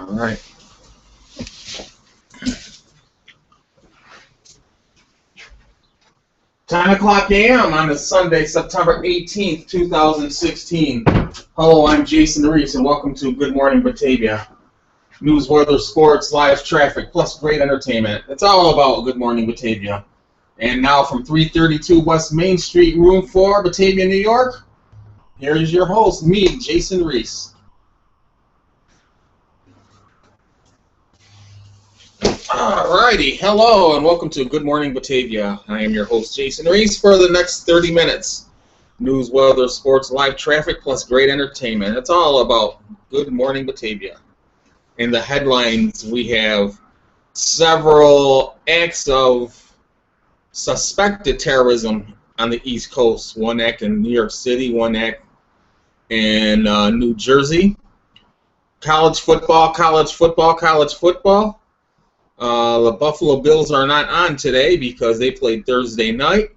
All right. (10:00 a.m. on the Sunday, September 18th, 2016. Hello, I'm Jason Reese, and welcome to Good Morning Batavia. News, weather, sports, live traffic, plus great entertainment. It's all about Good Morning Batavia. And now from 332 West Main Street, Room 4, Batavia, New York, here is your host, me, Jason Reese. Alrighty, hello and welcome to Good Morning Batavia. I am your host, Jason Reese, for the next 30 minutes. News, weather, sports, live traffic, plus great entertainment. It's all about Good Morning Batavia. In the headlines, we have several acts of suspected terrorism on the East Coast. One act in New York City, one act in New Jersey. College football. The Buffalo Bills are not on today because they played Thursday night.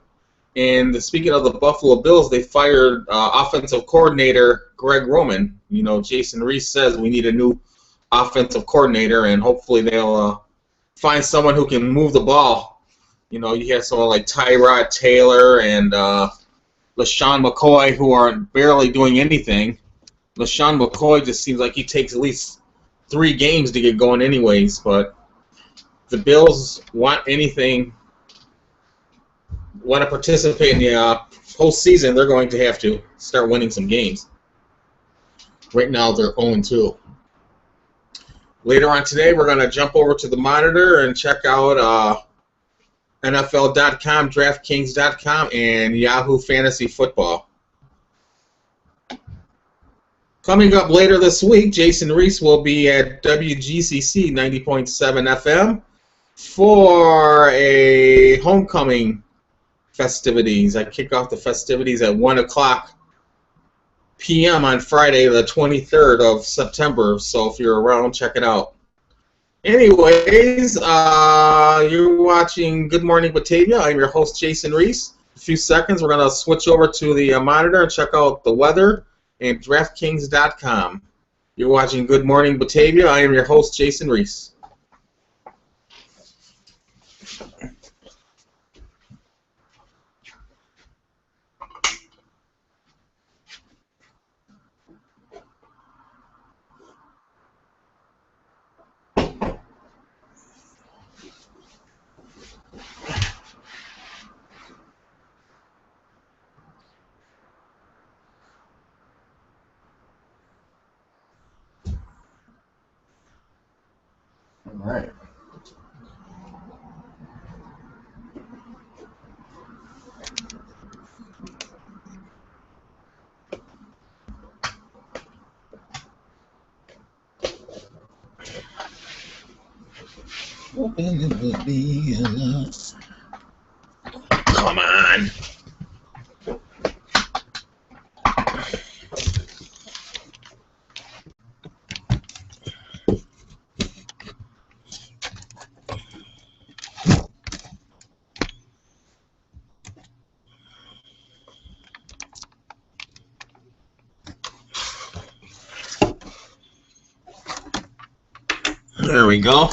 And speaking of the Buffalo Bills, they fired offensive coordinator Greg Roman. You know, Jason Reese says we need a new offensive coordinator, and hopefully they'll find someone who can move the ball. You know, you have someone like Tyrod Taylor and LaShawn McCoy who are barely doing anything. LaShawn McCoy just seems like he takes at least 3 games to get going anyways, but the Bills want to participate in the postseason, they're going to have to start winning some games. Right now, they're 0-2. Later on today, we're going to jump over to the monitor and check out NFL.com, DraftKings.com, and Yahoo Fantasy Football. Coming up later this week, Jason Reese will be at WGCC 90.7 FM for a homecoming festivities. I kick off the festivities at 1:00 p.m. on Friday, the 23rd of September. So if you're around, check it out. Anyways, you're watching Good Morning Batavia. I'm your host, Jason Reese. In a few seconds, we're going to switch over to the monitor and check out the weather and DraftKings.com. You're watching Good Morning Batavia. I am your host, Jason Reese. All right. Come on. There we go.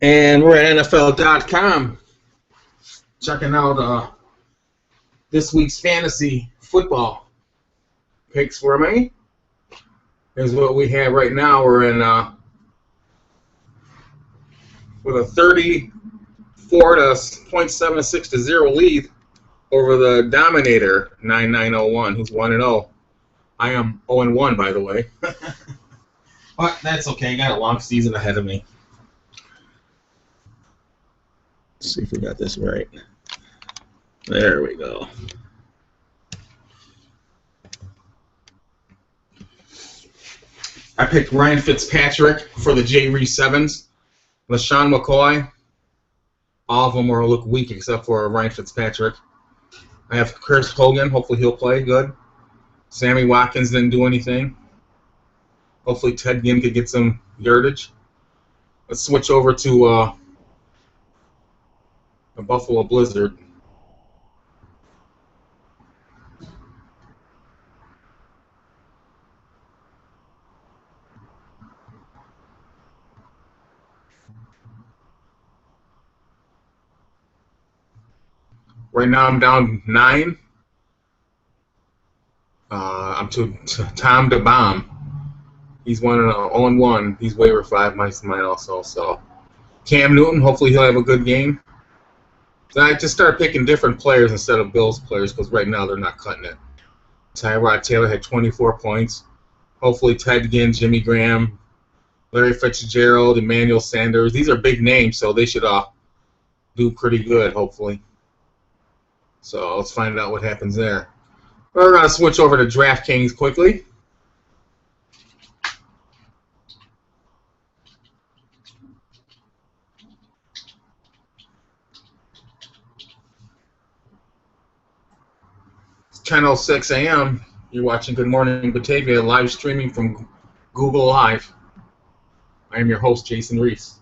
And we're at NFL.com checking out this week's fantasy football picks for me. Here's what we have right now. We're in with a 34.76-0 lead over the Dominator 9901, who's 1-0. I am 0-1, by the way. But that's okay. I got a long season ahead of me. Let's see if we got this right. There we go. I picked Ryan Fitzpatrick for the J. Reese Sevens. LaShawn McCoy. All of them will look weak except for Ryan Fitzpatrick. I have Chris Hogan. Hopefully he'll play good. Sammy Watkins didn't do anything. Hopefully Ted Ginn could get some yardage. Let's switch over to the Buffalo Blizzard. Right now I'm down 9. I'm to Tom DeBomb. He's 0-1. He's waiver 5. Mine also. So Cam Newton. Hopefully he'll have a good game. So I just start picking different players instead of Bills players because right now they're not cutting it. Tyrod Taylor had 24 points. Hopefully Ted Ginn, Jimmy Graham, Larry Fitzgerald, Emmanuel Sanders. These are big names, so they should do pretty good, hopefully. So let's find out what happens there. We're going to switch over to DraftKings quickly. It's 10:06 a.m. You're watching Good Morning Batavia live streaming from Google Live. I am your host, Jason Reese.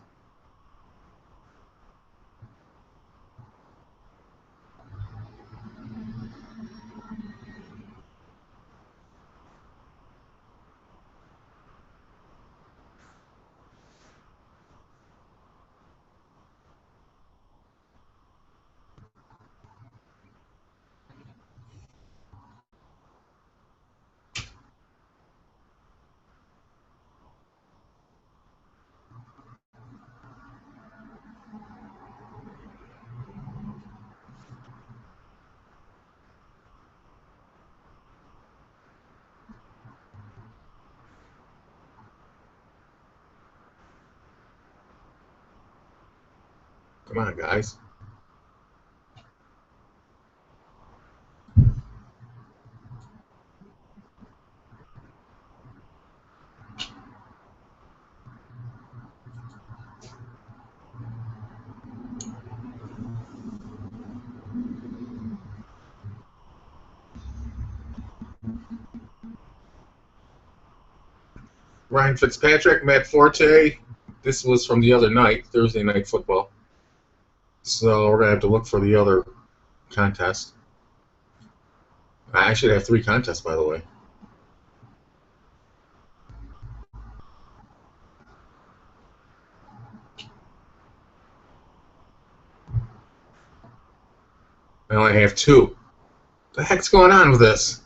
Come on, guys. Ryan Fitzpatrick, Matt Forte. This was from the other night, Thursday Night Football. So we're going to have to look for the other contest. I should have 3 contests, by the way. I only have 2. What the heck's going on with this?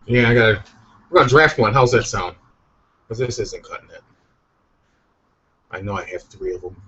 Yeah, we're going to draft one. How's that sound? Because this isn't cutting it. I know I have 3 of them.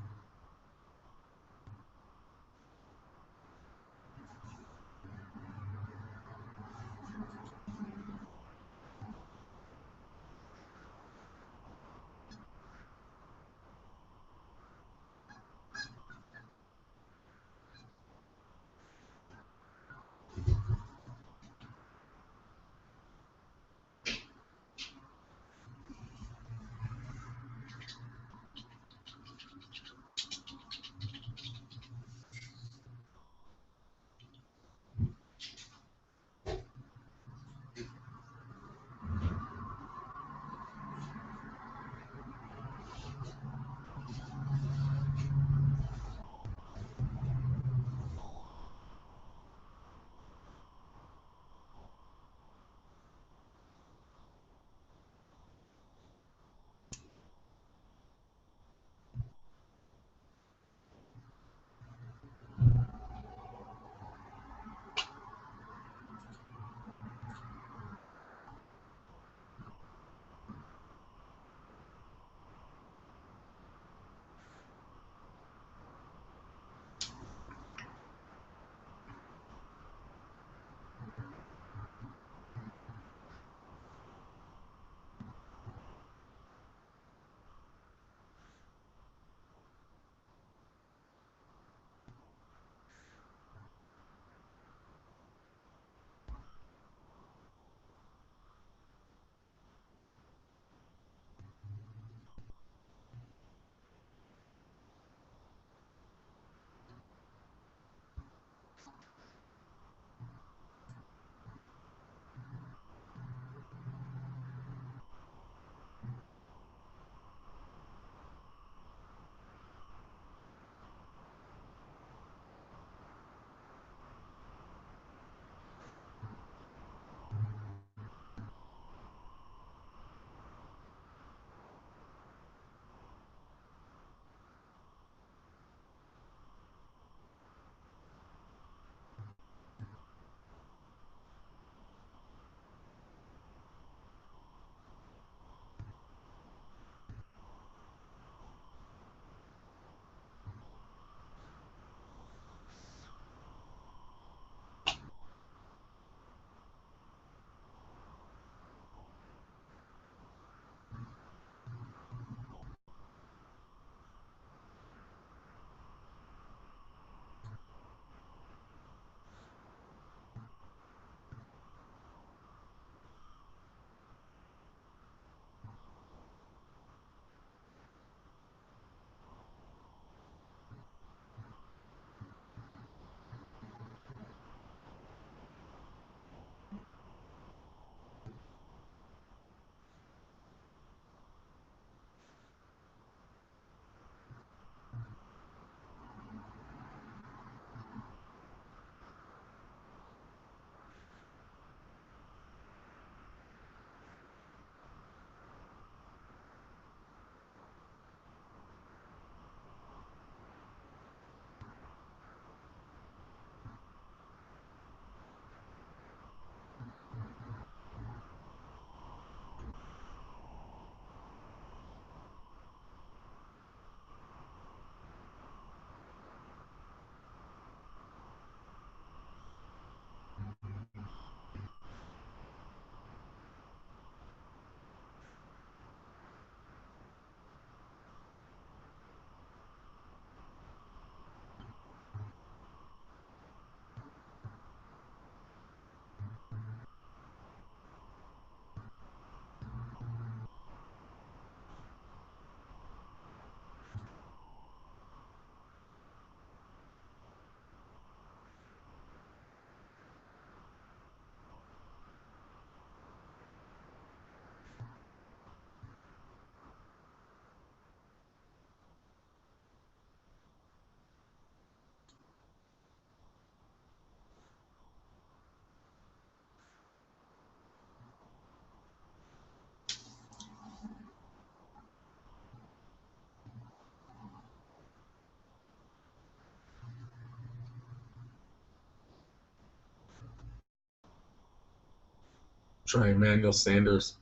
try Emmanuel Sanders.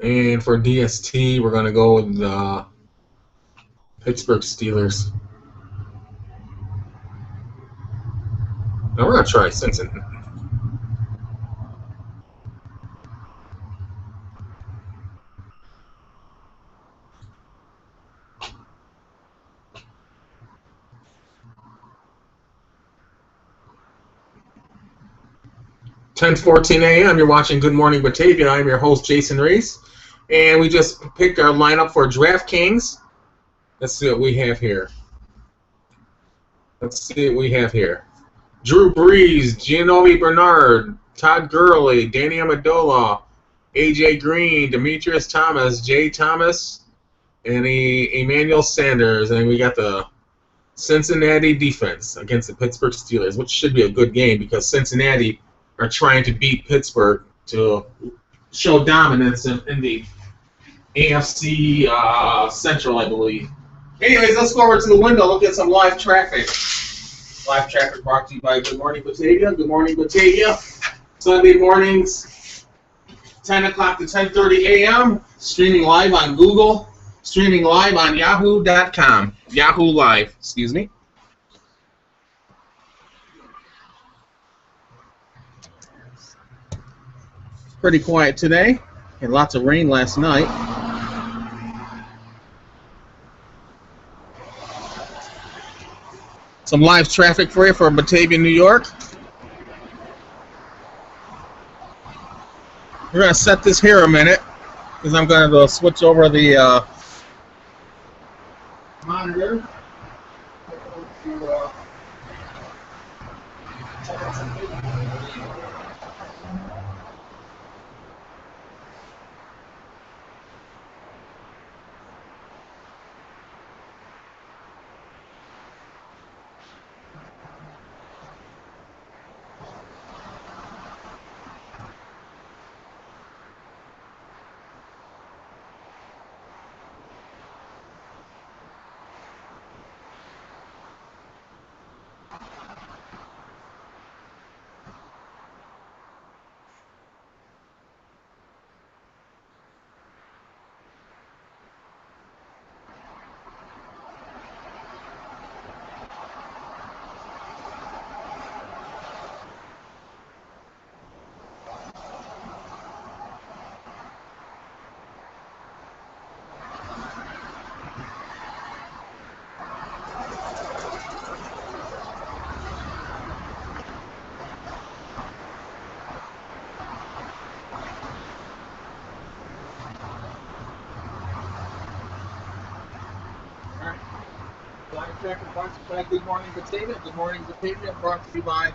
And for DST, we're going to go with the Pittsburgh Steelers. Now we're going to try Cincinnati. (10:14 a.m.) You're watching Good Morning Batavia. I'm your host, Jason Reese. And we just picked our lineup for DraftKings. Let's see what we have here. Drew Brees, Giannovi Bernard, Todd Gurley, Danny Amendola, A.J. Green, Demetrius Thomas, Jay Thomas, and Emmanuel Sanders. And we got the Cincinnati defense against the Pittsburgh Steelers, which should be a good game because Cincinnati are trying to beat Pittsburgh to show dominance in the AFC Central, I believe. Anyways, let's go over to the window, look at some live traffic. Live traffic brought to you by Good Morning Batavia. Good Morning Batavia. Sunday mornings, 10 o'clock to 10:30 a.m. Streaming live on Google. Streaming live on Yahoo.com. Yahoo Live, excuse me. Pretty quiet today. Had lots of rain last night. Some live traffic for you for Batavia, New York. We're going to set this here a minute because I'm going to switch over the monitor. Live traffic brought to you by Good Morning Batavia. Good Morning Batavia brought to you by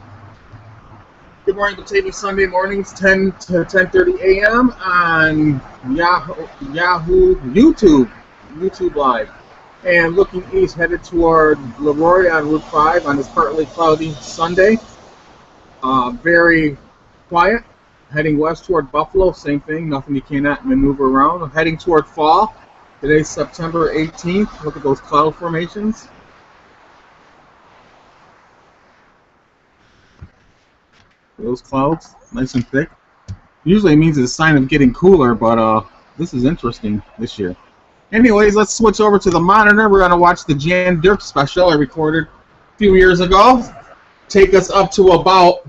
Good Morning Batavia Sunday mornings, 10 to 10:30 a.m. on Yahoo YouTube Live. And looking east, headed toward Leroy on Route 5 on this partly cloudy Sunday. Very quiet. Heading west toward Buffalo, same thing. Nothing you cannot maneuver around. Heading toward fall. Today's September 18th. Look at those cloud formations. Those clouds, nice and thick. Usually it means it's a sign of getting cooler, but this is interesting this year. Anyways, let's switch over to the monitor. We're going to watch the Jan Dirk special I recorded a few years ago. Take us up to about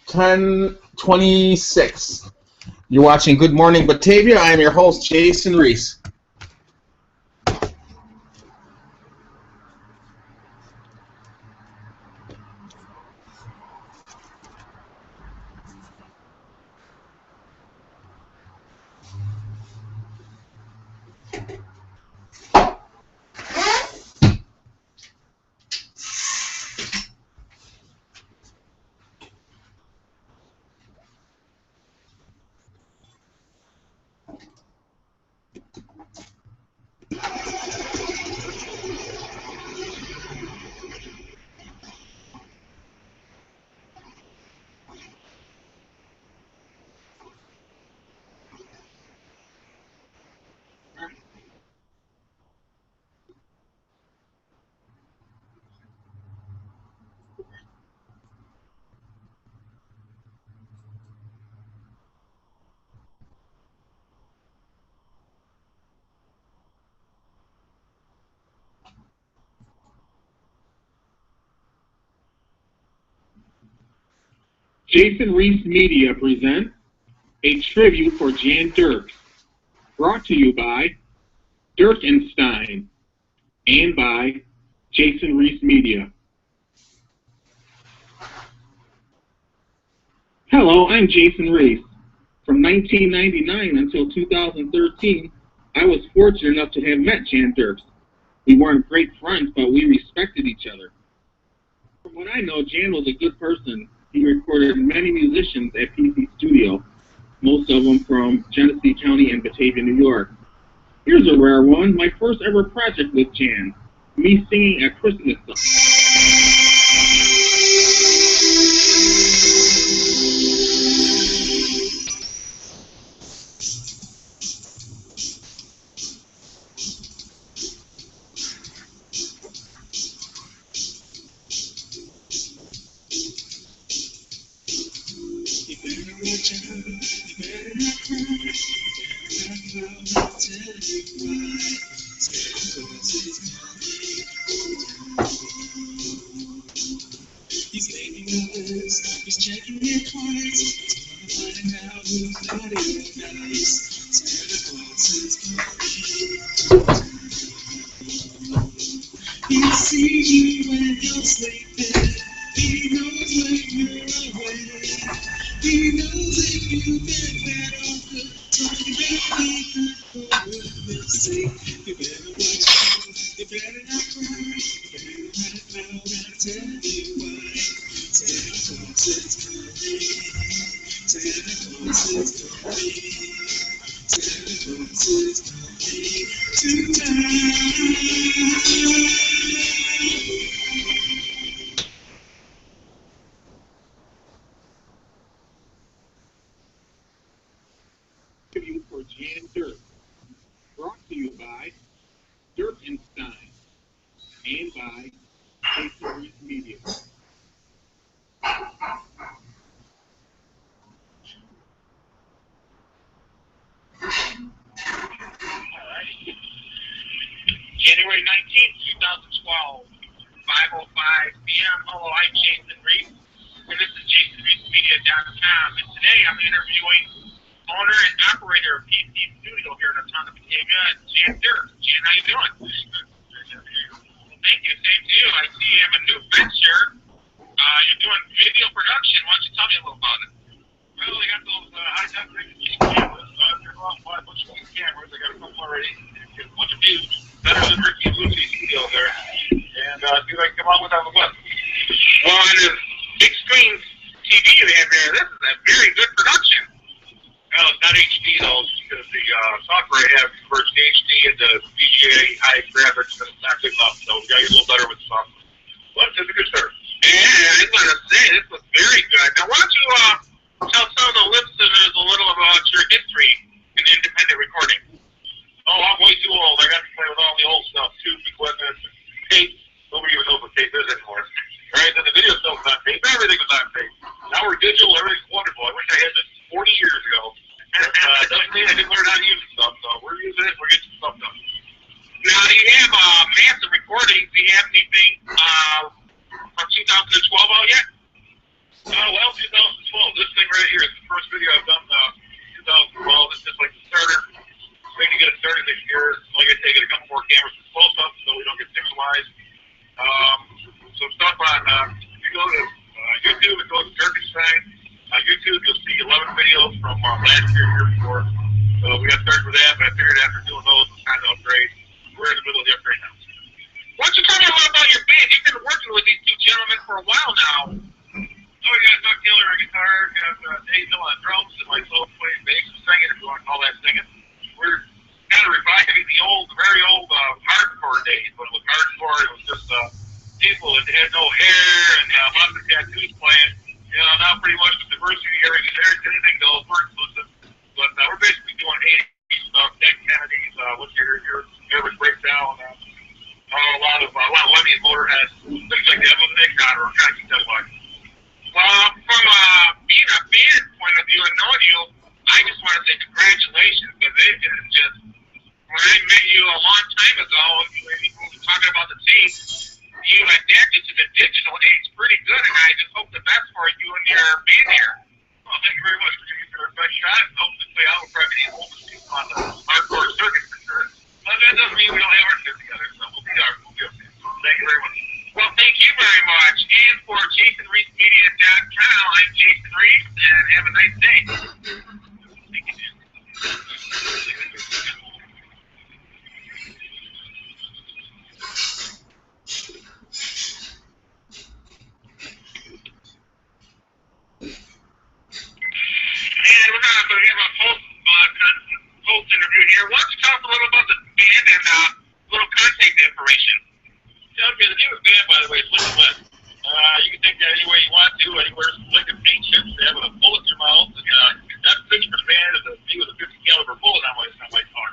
10:26. You're watching Good Morning Batavia. I am your host, Jason Reese. Jason Reese Media presents a tribute for Jan Dirks, brought to you by Dirkenstein and by Jason Reese Media. Hello, I'm Jason Reese. From 1999 until 2013, I was fortunate enough to have met Jan Dirks. We weren't great friends, but we respected each other. From what I know, Jan was a good person. He recorded many musicians at PC Studio, most of them from Genesee County and Batavia, New York. Here's a rare one, my first ever project with Jan, me singing a Christmas song. He's making a list, he's checking your cards, he's trying to find out who's naughty and nice. Santa Claus is coming. He sees you when you're sleeping, he knows when you're awake. He knows if you've been bad or good, so you better be good for goodness sake. You better watch out, you better not cry, you better not fall and tell you why. Santa Claus is coming, Santa Claus is coming, Santa Claus is coming tonight. Tribute for Jan Dirks, brought to you by Dirkenstein and by Jason Reese Media. January 19th, 2012, 5:05 p.m. Hello, I'm Jason Reese, and this is JasonReeseMedia.com, and today I'm interviewing owner and operator of PC Studio here in the town of Batavia, Jan Dirks. Jan, how you doing? Well, thank you. Same to you. I see you have a new venture. You're doing video production. Why don't you tell me a little about it? Well, I got those high-definition cameras. They're going to buy a bunch of these cameras. I got a couple already. Get a bunch of views. Better than Ricky Lucy Studio there. And see what I can come out with on the web. Well, on this big screen TV they have there, this is a very good production. Well, it's not HD though, because the software I have converts HD into VGA high graphics, and it's not good enough. So we got to get a little better with the software. But it's a good start. Yeah, I was going to say, this was very good. Now, why don't you tell some of the listeners a little about your history in independent recording? Oh, I'm way too old. I got to play with all the old stuff, tube equipment, and tape. Nobody even knows what tape is anymore. Right? Then the video stuff was on tape. Everything was on tape. Now we're digital. Everything's wonderful. I wish I had this 40 years ago. But doesn't mean I didn't learn how to use the stuff. So we're using it. We're getting some stuff done. Now, do you have massive recordings? Do you have anything from 2012 out yet? Well, 2012. This thing right here is the first video I've done 2012. It's just like the starter. We can get it started this year. Only got to take it a couple more cameras to close up so we don't get pixelized. Some stuff on, if you go to YouTube, it goes to Dirkenstein. YouTube, you'll see 11 videos from last year before. So we got started with that, but I figured after doing those, it was time to upgrade. We're in the middle of the upgrade now. Why don't you tell me a little about your band? You've been working with these two gentlemen for a while now. Oh, we got Doug Taylor on guitar, we got Dave Hill on drums, and myself playing bass and singing, if you want to call that singing. We're kind of reviving the very old hardcore days. When it was hardcore, it was just people that had no hair and lots of tattoos playing. You know, now pretty much the diversity anything goes, we're exclusive. But we're basically doing 80s stuff, Dead Kennedys, what's your nervous breakdown, a lot of Lemmy and Motorhead, things like that. But they're we're trying to keep that alive. From being a fan point of view and knowing you, I just want to say congratulations, because it is just, when I met you a long time ago, we were talking about the tape, you adapted to the digital age pretty good, and I just hope the best for you and your band here. Yeah, okay, the name of the band, by the way, is Liquid Lead. You can take that any way you want to, anywhere from liquid paint chips to having a bullet in your mouth. And, that's pitch for the band is me with a 50 caliber bullet on my car.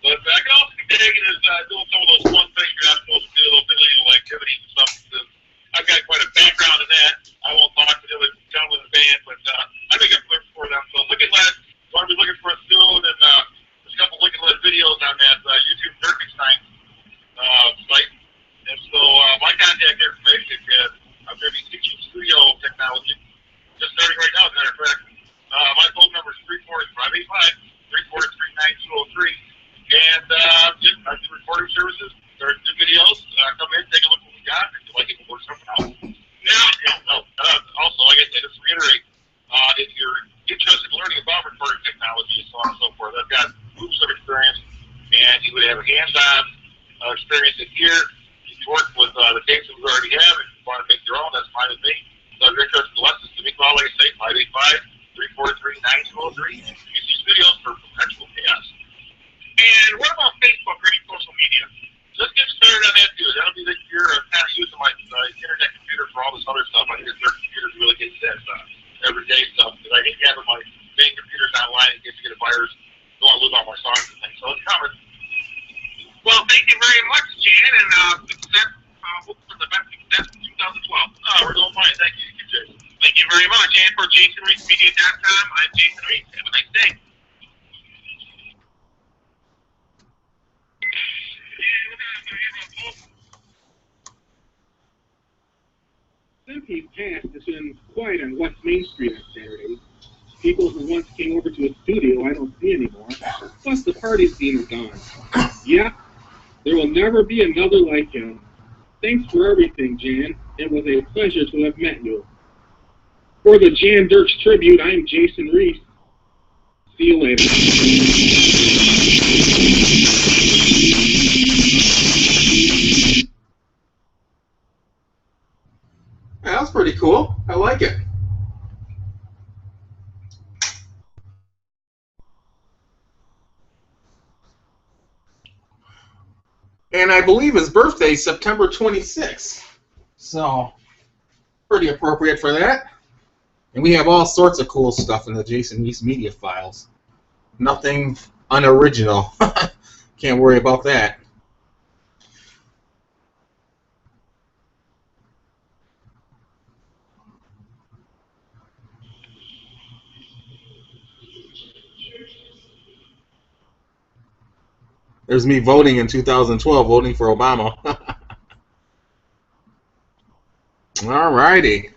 But I can also be taken as doing some of those fun things you're not supposed to do, those illegal activities and stuff. I've got quite a background in that. I won't talk to the other gentlemen in the band, but I think I'm clear for them. So Liquid Lead, want to be looking for us soon, and there's a couple Liquid Lead videos on that YouTube Dirkenstein site. And so my contact information is I'm going to be teaching studio technology. Just starting right now, as a matter of fact. My phone number is 345-853-439-203. And just I do recording services, or do videos. Come in, take a look at what we got. If you like it, we'll work something out. Also, like I said, just to reiterate, if you're interested in learning about recording technology and so on and so forth, I've got groups of experience, and you would have a hands-on experience in here. You can work with the tapes that we already have. If you want to make your own, that's fine with me. So if you're interested in lessons, give me a call, like I say, 585-343-9203. You see videos for perpetual chaos. And what about Facebook or any social media? Let's get started on that too. That'll be you're kind of using my internet computer for all this other stuff. I think their computers really get that everyday stuff. Because I hate having my main computers online in case you get a virus. Don't want to lose all my songs and things. So it's coming. Well, thank you very much, Jan, and success. Hopefully for the best success in 2012. We're doing fine. Thank you, Jason. Thank you very much. And for JasonReeseMedia.com, I'm Jason Reese. Have a nice day. Centuries past has been quiet on West Main Street on Saturdays. People who once came over to a studio I don't see anymore. Plus the party scene is gone. Yeah, there will never be another like him. Thanks for everything, Jan. It was a pleasure to have met you. For the Jan Dirks tribute, I'm Jason Reese. See you later. Yeah, that's pretty cool. I like it. And I believe his birthday is September 26th. So, pretty appropriate for that. And we have all sorts of cool stuff in the Jason Reese Media files. Nothing unoriginal. Can't worry about that. There's me voting in 2012, voting for Obama. All righty.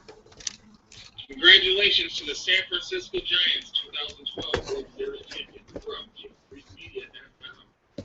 Congratulations to the San Francisco Giants 2012 World Series champions from JasonReeseMedia.com.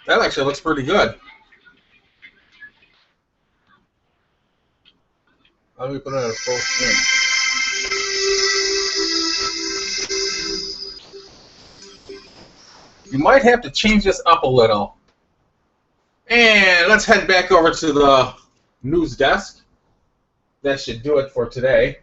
That actually looks pretty good. Let me put it on full screen. You might have to change this up a little. And let's head back over to the news desk. That should do it for today.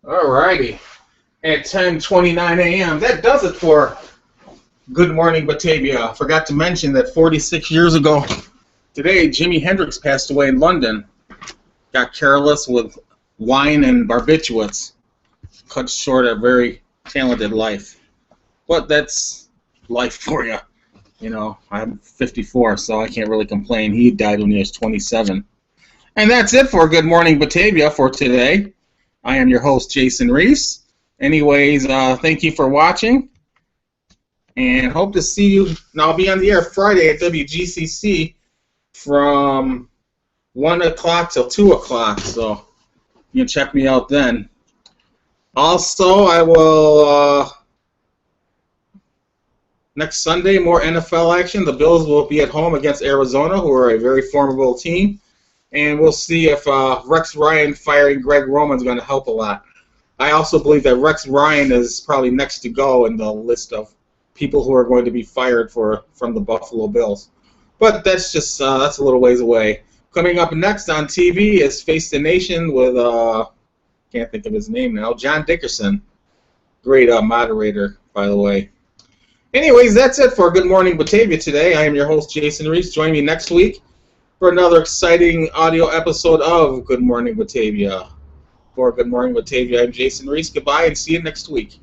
Alrighty. At 10:29 a.m. That does it for Good Morning Batavia. I forgot to mention that 46 years ago today, Jimi Hendrix passed away in London. Got careless with wine and barbiturates. Cut short a very talented life. But that's life for you. You know, I'm 54, so I can't really complain. He died when he was 27. And that's it for Good Morning Batavia for today. I am your host, Jason Reese. Anyways, thank you for watching. And hope to see you. And I'll be on the air Friday at WGCC from 1 o'clock till 2 o'clock. So you can check me out then. Also, I will Next Sunday, more NFL action. The Bills will be at home against Arizona, who are a very formidable team. And we'll see if Rex Ryan firing Greg Roman is going to help a lot. I also believe that Rex Ryan is probably next to go in the list of people who are going to be fired from the Buffalo Bills. But that's just that's a little ways away. Coming up next on TV is Face the Nation with can't think of his name now, John Dickerson. Great moderator, by the way. Anyways, that's it for Good Morning Batavia today. I am your host, Jason Reese. Join me next week for another exciting audio episode of Good Morning Batavia. For Good Morning Batavia, I'm Jason Reese. Goodbye and see you next week.